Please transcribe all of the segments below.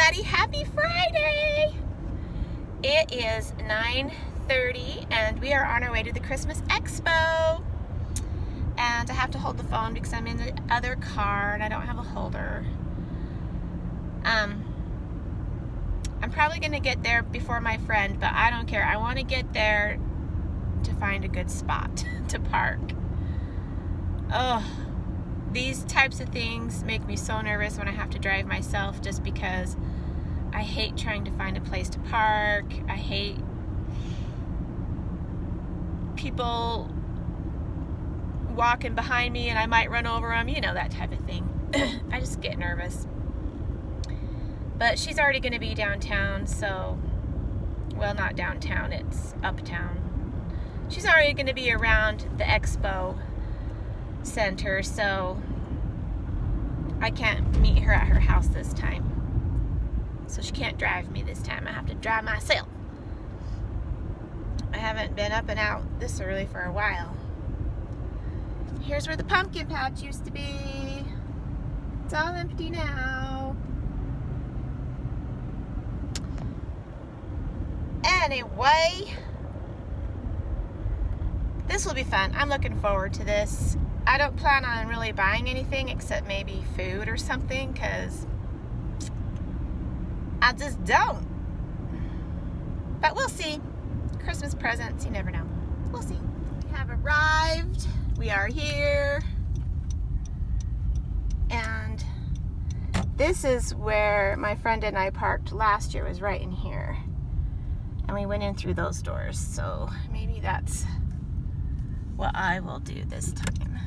everybody, happy Friday! It is 9:30 and we are on our way to the Christmas Expo. And I have to hold the phone because I'm in the other car and I don't have a holder. I'm probably gonna get there before my friend, but I don't care. I want to get there to find a good spot to park. Oh, these types of things make me so nervous when I have to drive myself, just because I hate trying to find a place to park. I hate people walking behind me and I might run over them, you know, that type of thing. I just get nervous. But she's already going to be downtown, so, well, not downtown, it's uptown. She's already going to be around the expo center, so I can't meet her at her house this time. So she can't drive me this time. I have to drive myself. I haven't been up and out this early for a while. Here's where the pumpkin patch used to be. It's all empty now. Anyway, this will be fun. I'm looking forward to this. I don't plan on really buying anything except maybe food or something, because I just don't. But we'll see. Christmas presents, you never know. We'll see. We have arrived. We are here. And this is where my friend and I parked last year, was right in here. And we went in through those doors. So maybe that's what I will do this time.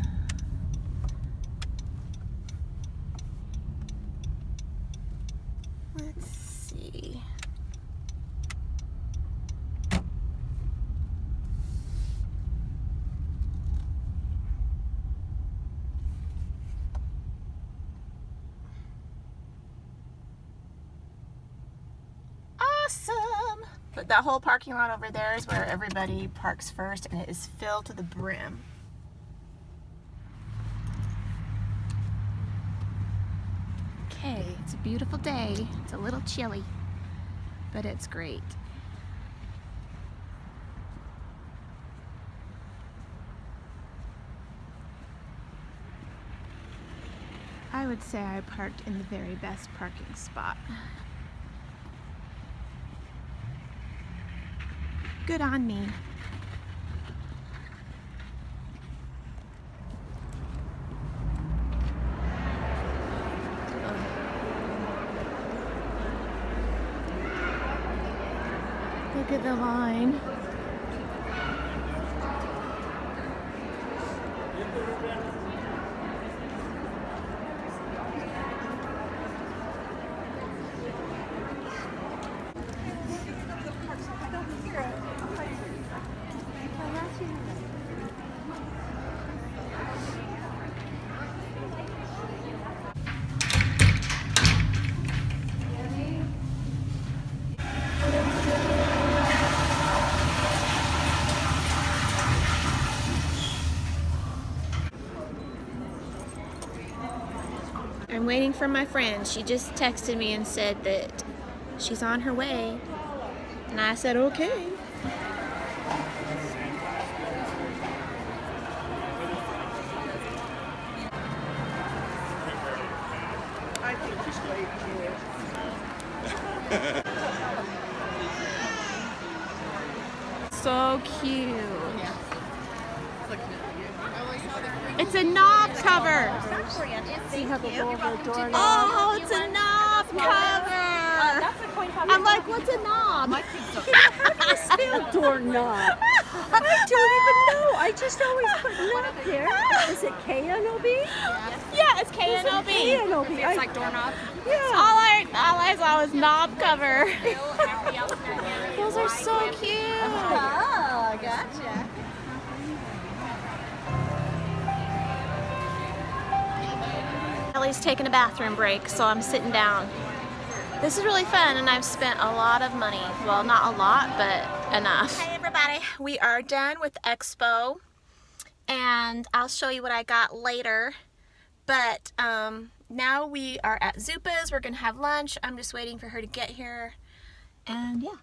Let's see. Awesome! But that whole parking lot over there is where everybody parks first, and it is filled to the brim. Okay, it's a beautiful day. It's a little chilly, but it's great. I would say I parked in the very best parking spot. Good on me. Look at the line. I'm waiting for my friend. She just texted me and said that she's on her way. And I said, okay. I think she's waiting here. So cute. It's a knob cover. Oh, it's a knob cover. I'm like, what's a knob? How do you spell doorknob? I don't even know. I just always put knob there. Is it K-N-O-B? Yeah, it's K-N-O-B. K-N-O-B. It's like doorknob. Yeah. All I saw was knob cover. Those are so cute. Oh, gotcha. Ellie's taking a bathroom break, so I'm sitting down. This is really fun, and I've spent a lot of money. Well, not a lot, but enough. Hey everybody, we are done with Expo, and I'll show you what I got later. But now we are at Zupa's. We're gonna have lunch. I'm just waiting for her to get here. And yeah,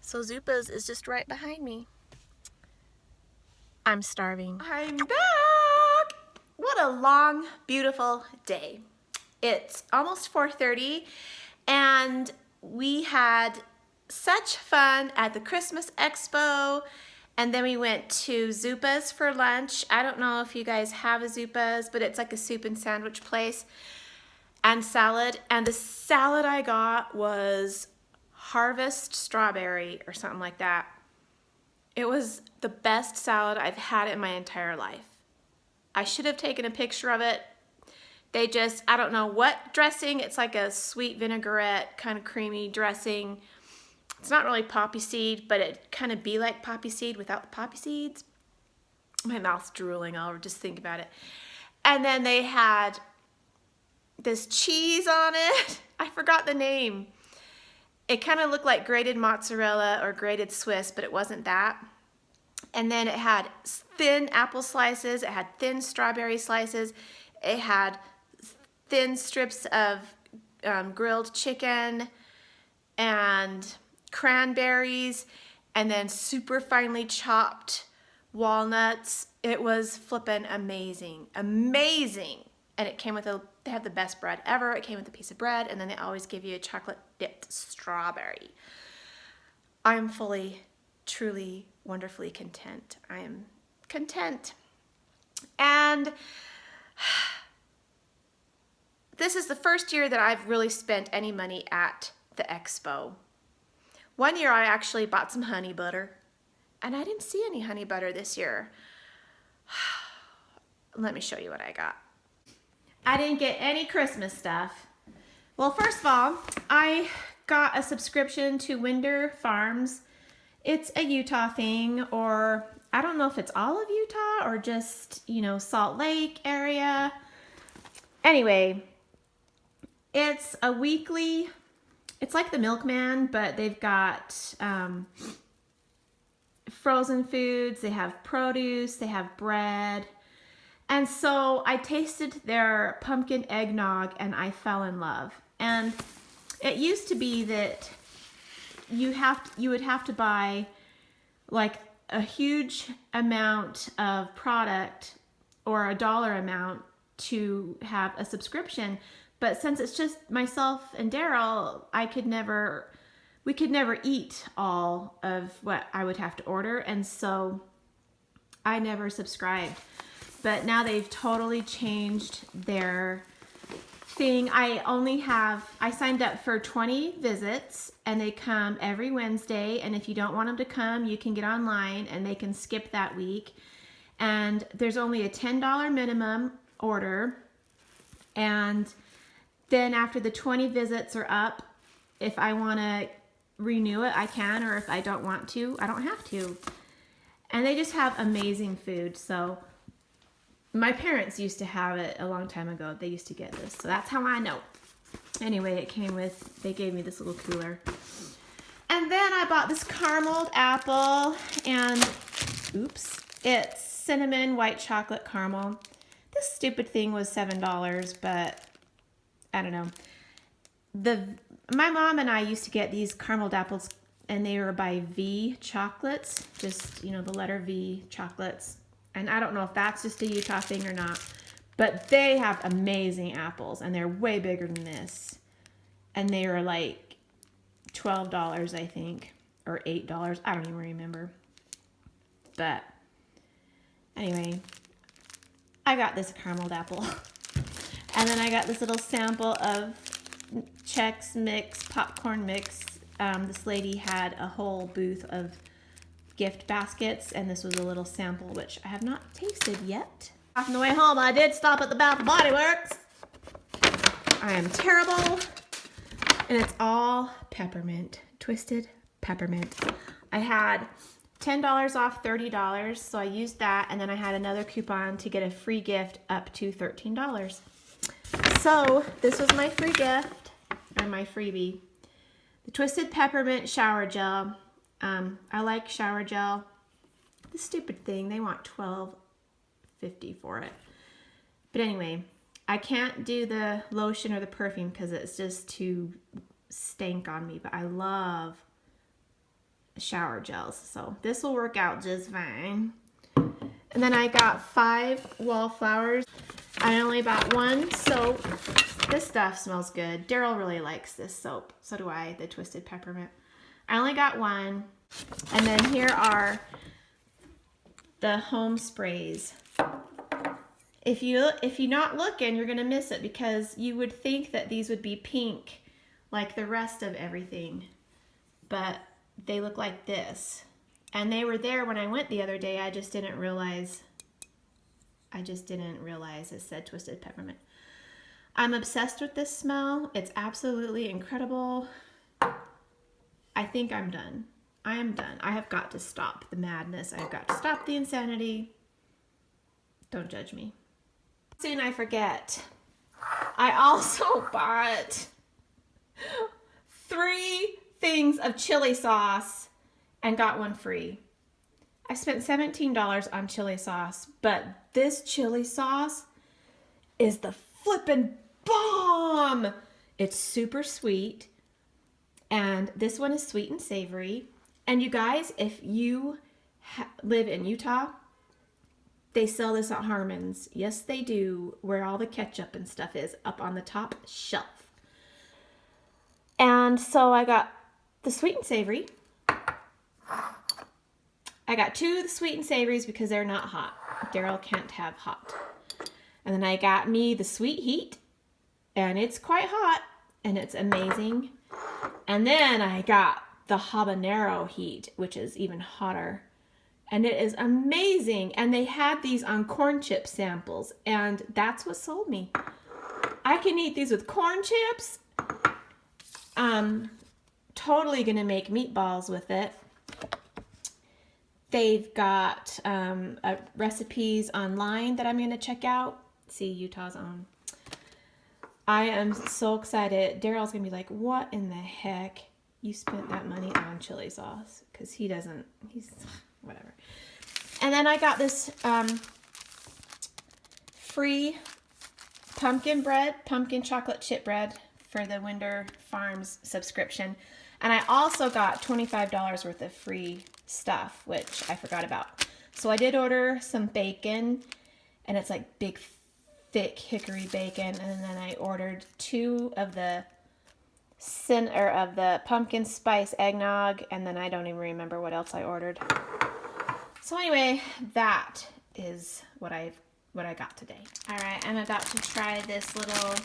so Zupa's is just right behind me. I'm starving. I'm back! What a long, beautiful day. It's almost 4:30 and we had such fun at the Christmas Expo, and then we went to Zupa's for lunch. I don't know if you guys have a Zupa's, but it's like a soup and sandwich place, and salad. And the salad I got was Harvest Strawberry or something like that. It was the best salad I've had in my entire life. I should have taken a picture of it. They just, I don't know what dressing, it's like a sweet vinaigrette, kind of creamy dressing. It's not really poppy seed, but it kind of be like poppy seed without the poppy seeds. My mouth's drooling, I'll just think about it. And then they had this cheese on it. I forgot the name. It kind of looked like grated mozzarella or grated Swiss, but it wasn't that. And then it had thin apple slices, it had thin strawberry slices, it had thin strips of grilled chicken and cranberries, and then super finely chopped walnuts. It was flippin' amazing, amazing. And it came with they have the best bread ever. It came with a piece of bread, and then they always give you a chocolate dipped strawberry. I'm fully, truly, wonderfully content. I am content. And this is the first year that I've really spent any money at the expo. One year I actually bought some honey butter, and I didn't see any honey butter this year. Let me show you what I got. I didn't get any Christmas stuff. Well, first of all, I got a subscription to Winder Farms. It's a Utah thing, or I don't know if it's all of Utah or just, you know, Salt Lake area. Anyway, it's a weekly, it's like the Milkman, but they've got frozen foods, they have produce, they have bread. And so I tasted their pumpkin eggnog and I fell in love. And it used to be that you would have to buy like a huge amount of product or a dollar amount to have a subscription. But since it's just myself and Daryl, we could never eat all of what I would have to order. And so I never subscribed. But now they've totally changed their thing. I signed up for 20 visits, and they come every Wednesday. And if you don't want them to come, you can get online and they can skip that week. And there's only a $10 minimum order. And then after the 20 visits are up, if I want to renew it, I can, or if I don't want to, I don't have to. And they just have amazing food. So my parents used to have it a long time ago. They used to get this. So that's how I know. Anyway, they gave me this little cooler. And then I bought this carameled apple, and oops, it's cinnamon white chocolate caramel. This stupid thing was $7, but I don't know. My mom and I used to get these carameled apples, and they were by V chocolates, just, you know, the letter V chocolates. And I don't know if that's just a Utah thing or not, but they have amazing apples, and they're way bigger than this. And they were like $12, I think, or $8. I don't even remember. But anyway, I got this carameled apple. And then I got this little sample of Chex Mix, popcorn mix. This lady had a whole booth of gift baskets, and this was a little sample, which I have not tasted yet. On the way home, I did stop at the Bath & Body Works. I am terrible. And it's all peppermint, twisted peppermint. I had $10 off $30, so I used that, and then I had another coupon to get a free gift up to $13. So this was my free gift, or my freebie. The twisted peppermint shower gel. I like shower gel. This stupid thing, they want $12.50 for it. But anyway, I can't do the lotion or the perfume because it's just too stank on me, but I love shower gels, so this will work out just fine. And then I got 5 wallflowers. I only bought 1 soap. This stuff smells good. Daryl really likes this soap. So do I, the Twisted Peppermint. I only got 1. And then here are the home sprays. If you're not looking, you're gonna miss it because you would think that these would be pink like the rest of everything, but they look like this. And they were there when I went the other day. I just didn't realize it said Twisted Peppermint. I'm obsessed with this smell. It's absolutely incredible. I think I'm done. I am done. I have got to stop the madness. I've got to stop the insanity. Don't judge me. Soon I forget. I also bought 3 things of chili sauce and got 1 free. I spent $17 on chili sauce, but this chili sauce is the flippin' bomb. It's super sweet, and this one is sweet and savory. And you guys, if you live in Utah, they sell this at Harmon's. Yes, they do, where all the ketchup and stuff is, up on the top shelf. And so I got the sweet and savory. I got 2 of the sweet and savories because they're not hot. Daryl can't have hot. And then I got me the sweet heat, and it's quite hot, and it's amazing. And then I got the habanero heat, which is even hotter, and it is amazing. And they had these on corn chip samples, and that's what sold me. I can eat these with corn chips. Totally gonna make meatballs with it. They've got recipes online that I'm gonna check out. See, Utah's own. I am so excited. Daryl's gonna be like, what in the heck? You spent that money on chili sauce? Because he's whatever. And then I got this free pumpkin chocolate chip bread for the Winder Farms subscription. And I also got $25 worth of free stuff, which I forgot about. So I did order some bacon, and it's like big, thick hickory bacon. And then I ordered 2 of the pumpkin spice eggnog, and then I don't even remember what else I ordered. So anyway, that is what I got today. All right, I'm about to try this little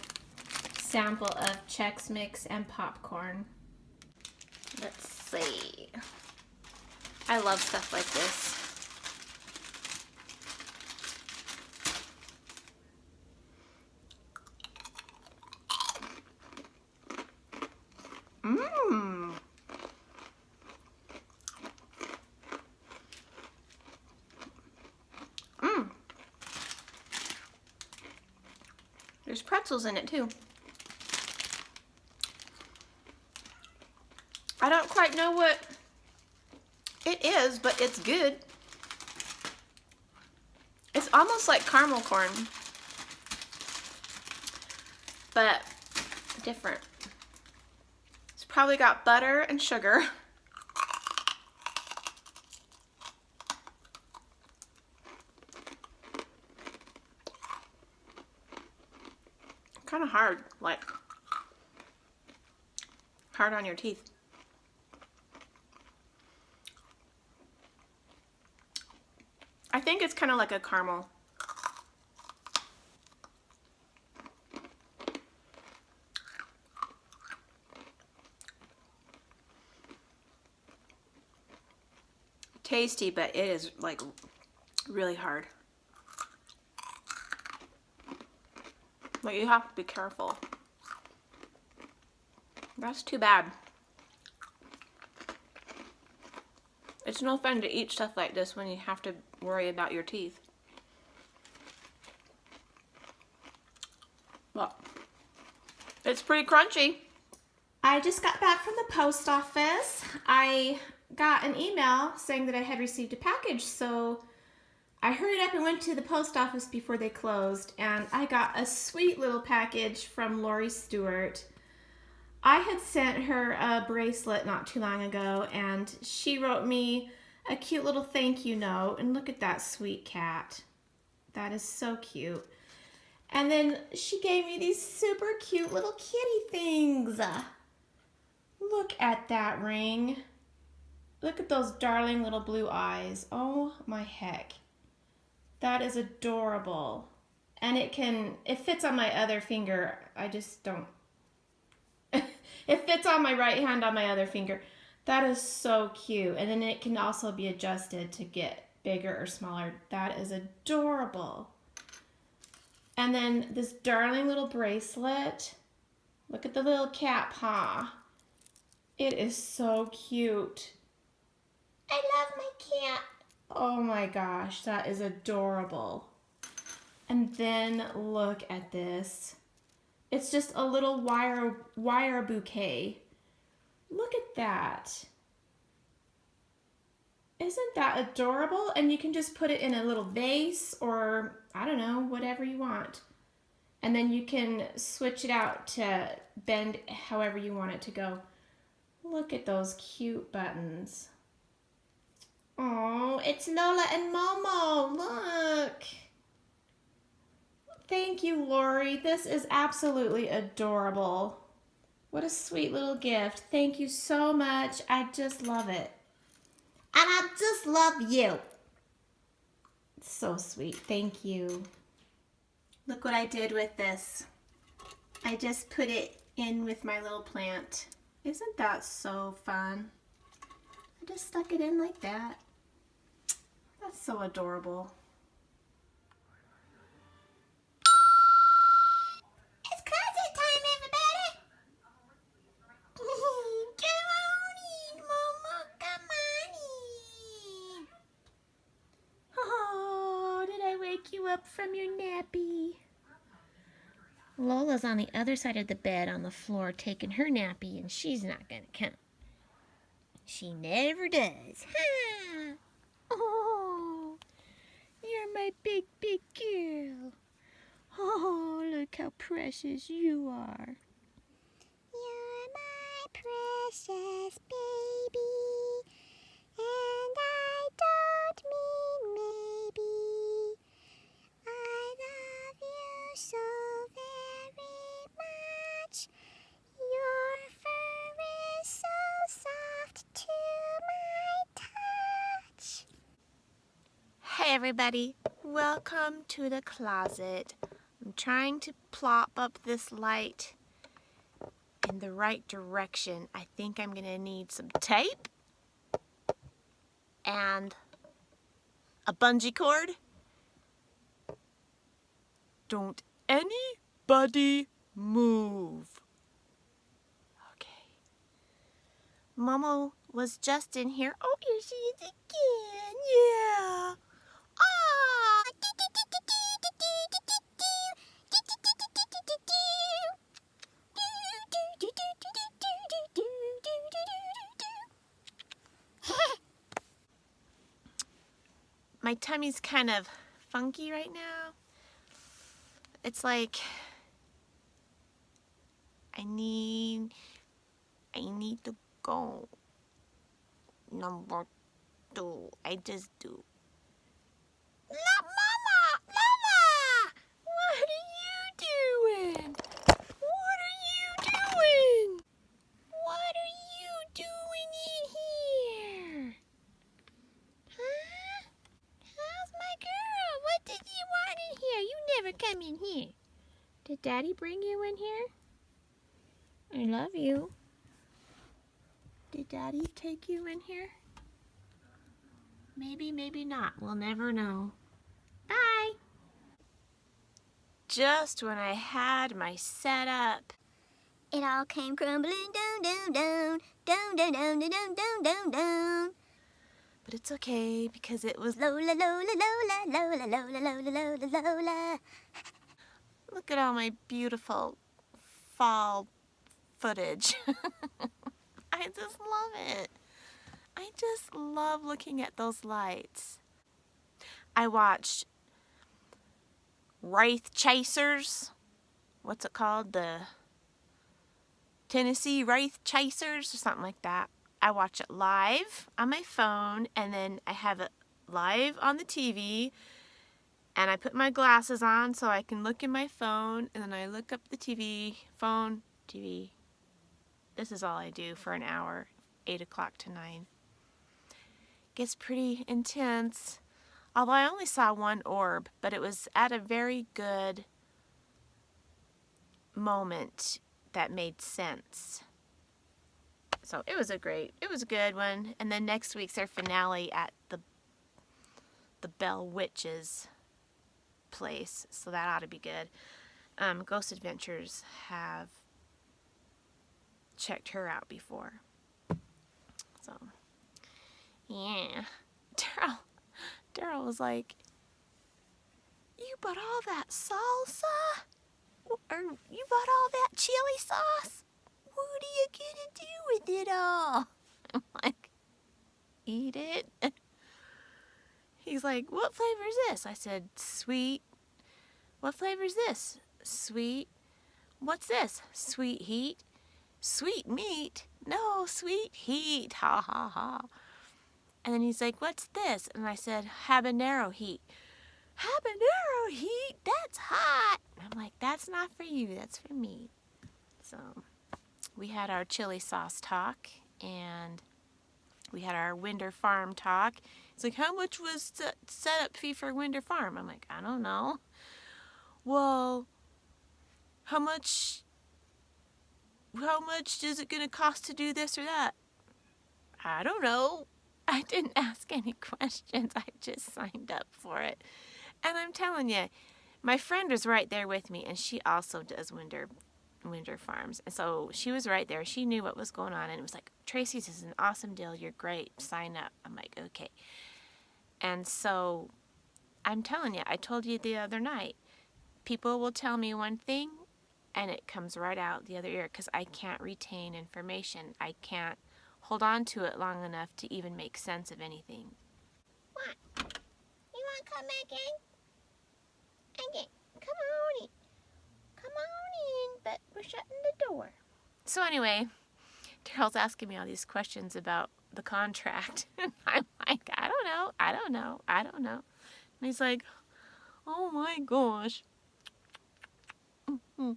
sample of Chex Mix and popcorn. Let's see. I love stuff like this. Mmm. Mmm. There's pretzels in it too. I don't quite know what it is, but it's good. It's almost like caramel corn, but different. It's probably got butter and sugar. Kind of hard, like hard on your teeth. I think it's kind of like a caramel. Tasty, but it is like really hard. But you have to be careful. That's too bad. It's no fun to eat stuff like this when you have to worry about your teeth. Well, it's pretty crunchy. I just got back from the post office. I got an email saying that I had received a package, so I hurried up and went to the post office before they closed, and I got a sweet little package from Lori Stewart. I had sent her a bracelet not too long ago, and she wrote me a cute little thank you note. And look at that sweet cat. That is so cute. And then she gave me these super cute little kitty things. Look at that ring. Look at those darling little blue eyes. Oh my heck. That is adorable. And it fits on my other finger. I just don't. It fits on my right hand on my other finger. That is so cute. And then it can also be adjusted to get bigger or smaller. That is adorable. And then this darling little bracelet. Look at the little cat paw. It is so cute. I love my cat. Oh my gosh, that is adorable. And then look at this. It's just a little wire bouquet. Look at that. Isn't that adorable? And you can just put it in a little vase or, I don't know, whatever you want. And then you can switch it out to bend however you want it to go. Look at those cute buttons. Oh, it's Lola and Momo. Look. Thank you, Lori. This is absolutely adorable. What a sweet little gift. Thank you so much. I just love it. And I just love you. It's so sweet. Thank you. Look what I did with this. I just put it in with my little plant. Isn't that so fun? I just stuck it in like that. That's so adorable. It's closet time, everybody! Come on in, Momo. Come on in. Oh, did I wake you up from your nappy? Lola's on the other side of the bed on the floor taking her nappy, and she's not gonna come. She never does. Huh? Oh, you're my big, big girl. Oh, look how precious you are. You're my precious baby, and I don't mean maybe. I love you so very much. Your fur is so soft to my touch. Hey everybody, welcome to the closet. I'm trying to plop up this light in the right direction. I think I'm gonna need some tape and a bungee cord. Don't anybody move. Okay. Momo was just in here. Oh, here she is again. Yeah. Ah. My tummy's kind of funky right now. It's like I need to go. Number 2. I just do. Mama! Mama! What are you doing? What are you doing? What are you doing in here? Huh? How's my girl? What did you want in here? You never come in here. Did Daddy bring you in here? I love you. Did Daddy take you in here? Maybe, maybe not. We'll never know. Bye. Just when I had my setup. It all came crumbling down, down, down, down, down, down, down, down, down, down. But it's okay because it was Lola, Lola, Lola, Lola, Lola, Lola, Lola, Lola. Look at all my beautiful fall footage. I just love it. I just love looking at those lights. I watched Wraith Chasers. What's it called? The Tennessee Wraith Chasers or something like that. I watch it live on my phone, and then I have it live on the TV, and I put my glasses on so I can look in my phone, and then I look up the TV, phone, TV. This is all I do for an hour, 8 o'clock to 9. Gets pretty intense. Although I only saw one orb, but it was at a very good moment that made sense. So it was a good one. And then next week's their finale at the Bell Witch's place. So that ought to be good. Ghost Adventures have checked her out before. So, yeah. Daryl was like, "You bought all that salsa? Or you bought all that chili sauce? What are you gonna do with it all?" I'm like, "Eat it." He's like, "What flavor is this?" I said, "Sweet." "What flavor is this?" "Sweet." "What's this?" "Sweet heat." "Sweet meat?" "No, sweet heat." Ha ha ha. And then he's like, "What's this?" And I said, "Habanero heat." "Habanero heat? That's hot." I'm like, "That's not for you, that's for me." So we had our chili sauce talk, and we had our Winder Farm talk. It's like, "How much was the setup fee for Winder Farm?" I'm like, "I don't know." "Well, how much is it going to cost to do this or that?" "I don't know." I didn't ask any questions. I just signed up for it. And I'm telling you, my friend was right there with me, and she also does Winder Farms. And so she was right there. She knew what was going on, and it was like, "Tracy, this is an awesome deal. You're great. Sign up." I'm like, "Okay." And so I'm telling you, I told you the other night, people will tell me one thing, and it comes right out the other ear because I can't retain information. I can't hold on to it long enough to even make sense of anything. What? You want to come back in? Okay, come on in. Come on in, but we're shutting the door. So anyway, Daryl's asking me all these questions about the contract. And I'm like, I don't know. And he's like, "Oh my gosh. My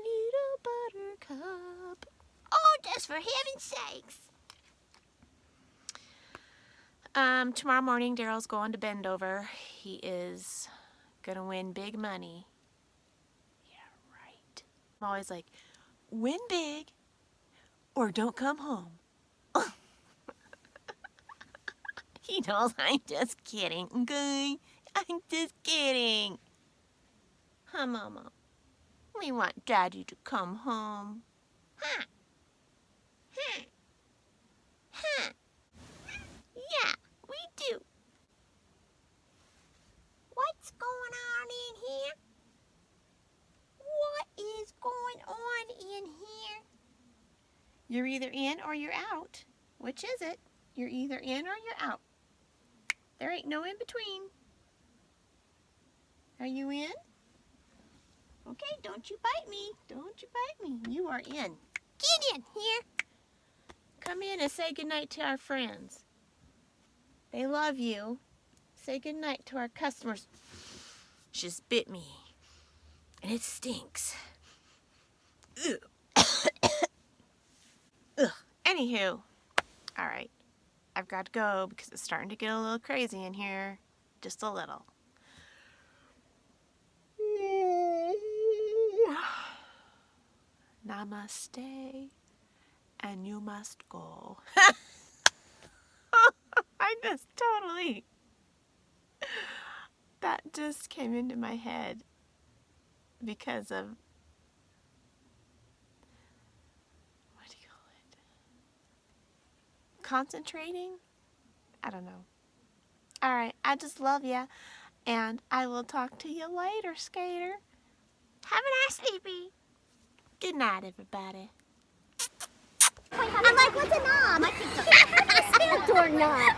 little buttercup." Oh, just for heaven's sakes. Tomorrow morning, Daryl's going to Bendover. He is gonna win big money. Yeah, right. I'm always like, "Win big or don't come home." He knows I'm just kidding, okay? I'm just kidding. Huh, Mama? We want Daddy to come home. Huh? Huh? Huh? Yeah, we do. What's going on in here? What is going on in here? You're either in or you're out. Which is it? You're either in or you're out. There ain't no in between. Are you in? Okay, don't you bite me. Don't you bite me. You are in. Get in here. Come in and say goodnight to our friends. They love you. Say goodnight to our customers. Just bit me. And it stinks. Ugh. Ugh. Anywho. Alright. I've got to go because it's starting to get a little crazy in here. Just a little. Namaste. And you must go. I just totally... That just came into my head because of... What do you call it? Concentrating? I don't know. Alright, I just love ya. And I will talk to you later, Skater. Have a nice sleepy. Good night, everybody. I'm like, what's a knob? I think so. A spin doorknob.